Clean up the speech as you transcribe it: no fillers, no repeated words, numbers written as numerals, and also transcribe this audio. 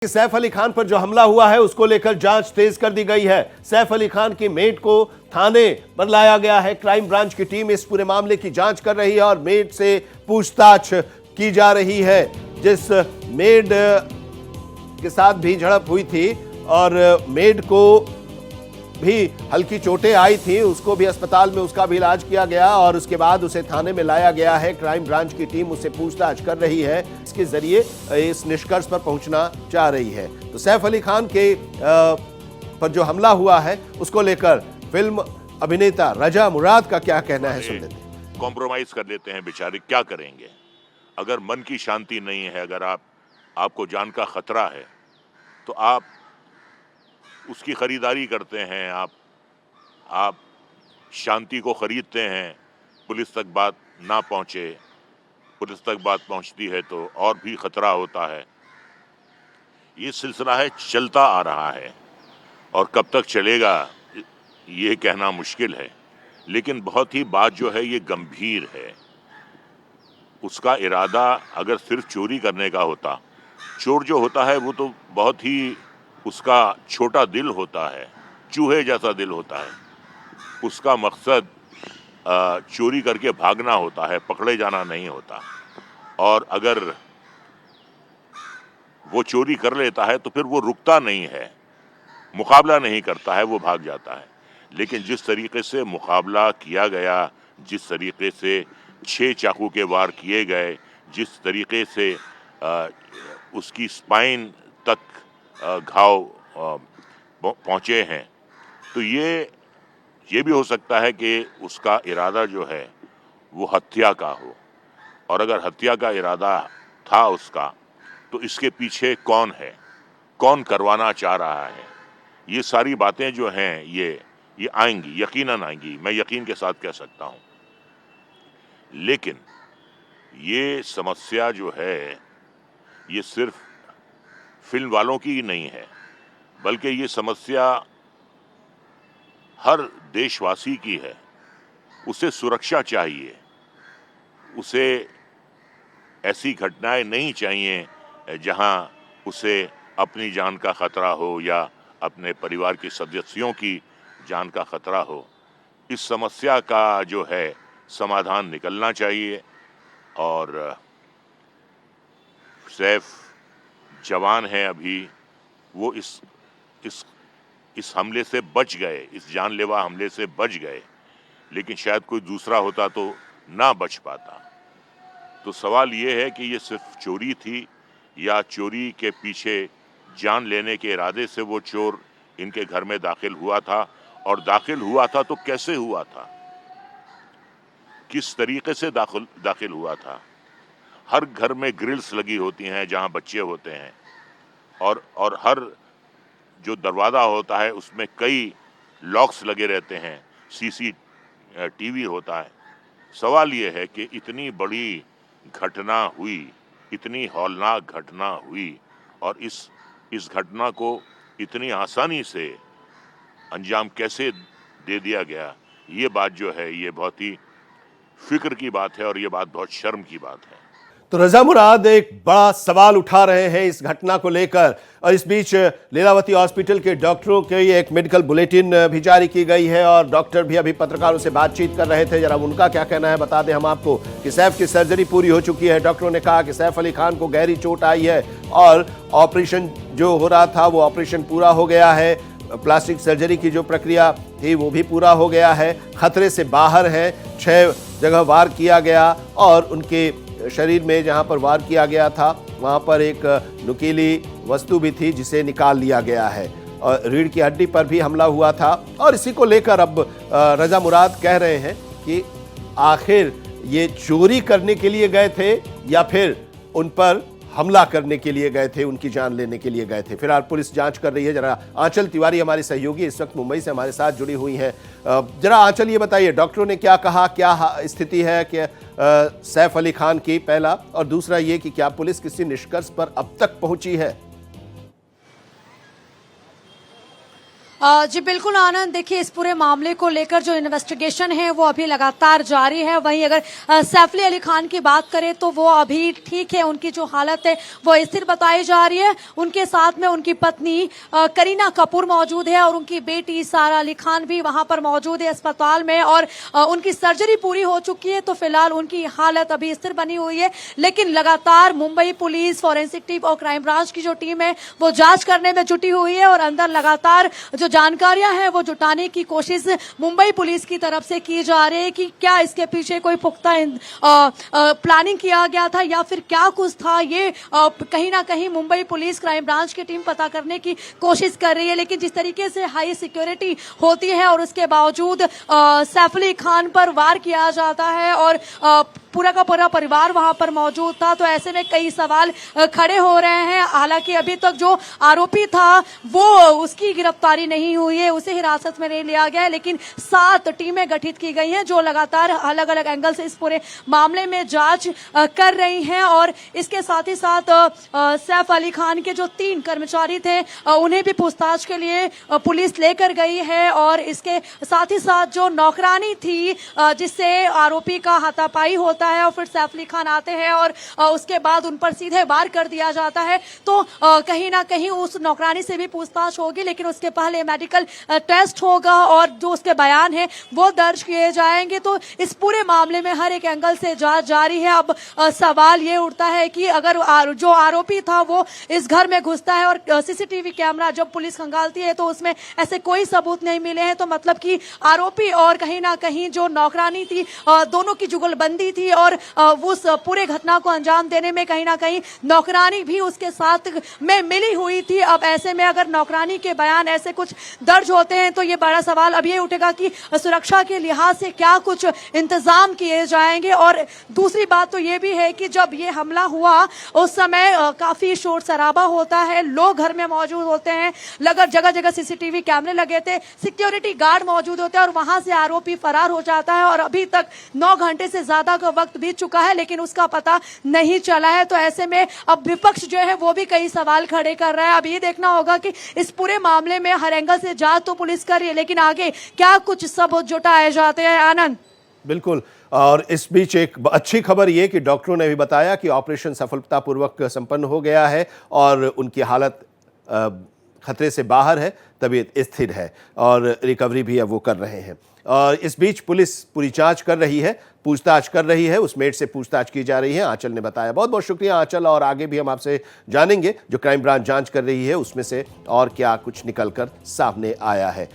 सैफ अली खान पर जो हमला हुआ है उसको लेकर जांच तेज कर दी गई है। सैफ अली खान की मेड को थाने पर लाया गया है। क्राइम ब्रांच की टीम इस पूरे मामले की जांच कर रही है और मेड से पूछताछ की जा रही है। जिस मेड के साथ भी झड़प हुई थी और मेड को भी हल्की चोटें आई थी, उसको भी अस्पताल में उसका भी इलाज किया गया और उसके बाद उसे थाने में लाया गया है। क्राइम ब्रांच की टीम उससे पूछताछ कर रही है, इसके जरिए इस निष्कर्ष पर पहुंचना चाह रही है। तो सैफ अली खान के पर जो हमला हुआ है उसको लेकर फिल्म अभिनेता रजा मुराद का क्या कहना है, सुन लेते हैं। कॉम्प्रोमाइज कर लेते हैं बेचारे, क्या करेंगे। अगर मन की शांति नहीं है, अगर आपको जान का खतरा है तो आप उसकी खरीदारी करते हैं, आप शांति को खरीदते हैं। पुलिस तक बात ना पहुंचे, पुलिस तक बात पहुंचती है तो और भी खतरा होता है। ये सिलसिला है, चलता आ रहा है और कब तक चलेगा ये कहना मुश्किल है। लेकिन बहुत ही बात जो है ये गंभीर है। उसका इरादा अगर सिर्फ चोरी करने का होता, चोर जो होता है वो तो बहुत ही उसका छोटा दिल होता है, चूहे जैसा दिल होता है। उसका मकसद चोरी करके भागना होता है, पकड़े जाना नहीं होता। और अगर वो चोरी कर लेता है तो फिर वो रुकता नहीं है, मुकाबला नहीं करता है, वो भाग जाता है। लेकिन जिस तरीके से मुकाबला किया गया, जिस तरीके से 6 चाकू के वार किए गए, जिस तरीके से उसकी स्पाइन तक घाव पहुंचे हैं, तो ये भी हो सकता है कि उसका इरादा जो है वो हत्या का हो। और अगर हत्या का इरादा था उसका, तो इसके पीछे कौन है, कौन करवाना चाह रहा है, ये सारी बातें जो हैं ये आएंगी, यकीनन आएंगी, मैं यकीन के साथ कह सकता हूं। लेकिन ये समस्या जो है ये सिर्फ फिल्म वालों की ही नहीं है, बल्कि ये समस्या हर देशवासी की है। उसे सुरक्षा चाहिए, उसे ऐसी घटनाएं नहीं चाहिए जहां उसे अपनी जान का खतरा हो या अपने परिवार के सदस्यों की जान का खतरा हो। इस समस्या का जो है समाधान निकलना चाहिए। और सैफ जवान है अभी, वो इस हमले से बच गए, इस जानलेवा हमले से बच गए। लेकिन शायद कोई दूसरा होता तो ना बच पाता। तो सवाल ये है कि ये सिर्फ चोरी थी या चोरी के पीछे जान लेने के इरादे से वो चोर इनके घर में दाखिल हुआ था, और दाखिल हुआ था तो कैसे हुआ था, किस तरीके से दाखिल हुआ था। हर घर में ग्रिल्स लगी होती हैं जहां बच्चे होते हैं, और हर जो दरवाज़ा होता है उसमें कई लॉक्स लगे रहते हैं, सीसीटीवी होता है। सवाल ये है कि इतनी बड़ी घटना हुई, इतनी हौलनाक घटना हुई, और इस घटना को इतनी आसानी से अंजाम कैसे दे दिया गया। ये बात जो है ये बहुत ही फिक्र की बात है और ये बात बहुत शर्म की बात है। तो रजा मुराद एक बड़ा सवाल उठा रहे हैं इस घटना को लेकर, और इस बीच लीलावती हॉस्पिटल के डॉक्टरों के एक मेडिकल बुलेटिन भी जारी की गई है और डॉक्टर भी अभी पत्रकारों से बातचीत कर रहे थे। जरा उनका क्या कहना है बता दें हम आपको कि सैफ की सर्जरी पूरी हो चुकी है। डॉक्टरों ने कहा कि सैफ अली खान को गहरी चोट आई है और ऑपरेशन जो हो रहा था वो ऑपरेशन पूरा हो गया है। प्लास्टिक सर्जरी की जो प्रक्रिया थी वो भी पूरा हो गया है, खतरे से बाहर है। 6 जगह वार किया गया और उनके शरीर में जहां पर वार किया गया था वहां पर एक नुकीली वस्तु भी थी जिसे निकाल लिया गया है, और रीढ़ की हड्डी पर भी हमला हुआ था। और इसी को लेकर अब रजा मुराद कह रहे हैं कि आखिर ये चोरी करने के लिए गए थे या फिर उन पर हमला करने के लिए गए थे, उनकी जान लेने के लिए गए थे। फिलहाल पुलिस जांच कर रही है। जरा आंचल तिवारी हमारी सहयोगी इस वक्त मुंबई से हमारे साथ जुड़ी हुई हैं। जरा आंचल ये बताइए, डॉक्टरों ने क्या कहा, क्या स्थिति है कि सैफ अली खान की, पहला, और दूसरा ये कि क्या पुलिस किसी निष्कर्ष पर अब तक पहुंची है? जी बिल्कुल आनंद, देखिए इस पूरे मामले को लेकर जो इन्वेस्टिगेशन है वो अभी लगातार जारी है। वहीं अगर सैफ अली खान की बात करें तो वो अभी ठीक है, उनकी जो हालत है वो स्थिर बताई जा रही है। उनके साथ में उनकी पत्नी करीना कपूर मौजूद है और उनकी बेटी सारा अली खान भी वहां पर मौजूद है अस्पताल में, और उनकी सर्जरी पूरी हो चुकी है। तो फिलहाल उनकी हालत अभी स्थिर बनी हुई है, लेकिन लगातार मुंबई पुलिस, फॉरेंसिक टीम और क्राइम ब्रांच की जो टीम है वो जांच करने में जुटी हुई है और अंदर लगातार जो जानकारियां हैं वो जुटाने की कोशिश मुंबई पुलिस की तरफ से की जा रही है कि क्या इसके पीछे कोई पुख्ता प्लानिंग किया गया था या फिर क्या कुछ था। ये कहीं ना कहीं मुंबई पुलिस, क्राइम ब्रांच की टीम पता करने की कोशिश कर रही है। लेकिन जिस तरीके से हाई सिक्योरिटी होती है और उसके बावजूद सैफ अली खान पर वार किया जाता है और पूरा का पूरा परिवार वहां पर मौजूद था, तो ऐसे में कई सवाल खड़े हो रहे हैं। हालांकि अभी तक जो आरोपी था वो उसकी गिरफ्तारी नहीं हुई है, उसे हिरासत में नहीं लिया गया है, लेकिन 7 टीमें गठित की गई हैं जो लगातार अलग अलग एंगल से इस पूरे मामले में जांच कर रही हैं। और इसके साथ ही साथ सैफ अली खान के जो 3 कर्मचारी थे उन्हें भी पूछताछ के लिए पुलिस लेकर गई है। और इसके साथ ही साथ जो नौकरानी थी जिससे आरोपी का हाथापाई होता है और फिर सैफ अली खान आते हैं और उसके बाद उन पर सीधे वार कर दिया जाता है, तो कहीं ना कहीं उस नौकरानी से भी पूछताछ होगी, लेकिन उसके पहले मेडिकल टेस्ट होगा और जो उसके बयान है वो दर्ज किए जाएंगे। तो इस पूरे मामले में हर एक एंगल से जांच जारी है। अब सवाल ये उठता है कि अगर जो आरोपी था वो इस घर में घुसता है और सीसीटीवी कैमरा जब पुलिस खंगालती है तो उसमें ऐसे कोई सबूत नहीं मिले हैं, तो मतलब कि आरोपी और कहीं ना कहीं जो नौकरानी थी दोनों की जुगलबंदी थी और उस पूरे घटना को अंजाम देने में कहीं ना कहीं नौकरानी भी उसके साथ में मिली हुई थी। अब ऐसे में अगर नौकरानी के बयान ऐसे कुछ दर्ज होते हैं तो ये बड़ा सवाल अब ये उठेगा कि सुरक्षा के लिहाज से क्या कुछ इंतजाम किए जाएंगे। और दूसरी बात तो ये भी है कि जब ये हमला हुआ उस समय काफी शोर शराबा होता है, लोग घर में मौजूद होते हैं, जगह जगह सीसीटीवी कैमरे लगे थे, सिक्योरिटी गार्ड मौजूद होते हैं और वहां से आरोपी फरार हो जाता है और अभी तक 9 घंटे से ज्यादा का वक्त बीत चुका है लेकिन उसका पता नहीं चला है। तो ऐसे में अब विपक्ष जो है वो भी कई सवाल खड़े कर रहा है। अब ये देखना होगा कि इस पूरे मामले में हर एंगल से जांच तो पुलिस कर रही है, लेकिन आगे क्या कुछ सबूत जुटाए जाते हैं। आनंद, बिल्कुल। और इस बीच एक अच्छी खबर ये कि डॉक्टरों ने भी बताया कि ऑपरेशन सफलतापूर्वक संपन्न हो गया है और उनकी हालत खतरे से बाहर है, तबीयत स्थिर है और रिकवरी भी अब वो कर रहे हैं। और इस बीच पुलिस पूरी जांच कर रही है, पूछताछ कर रही है, उस मेड से पूछताछ की जा रही है। आंचल ने बताया। बहुत बहुत शुक्रिया आंचल, और आगे भी हम आपसे जानेंगे जो क्राइम ब्रांच जांच कर रही है उसमें से और क्या कुछ निकल कर सामने आया है।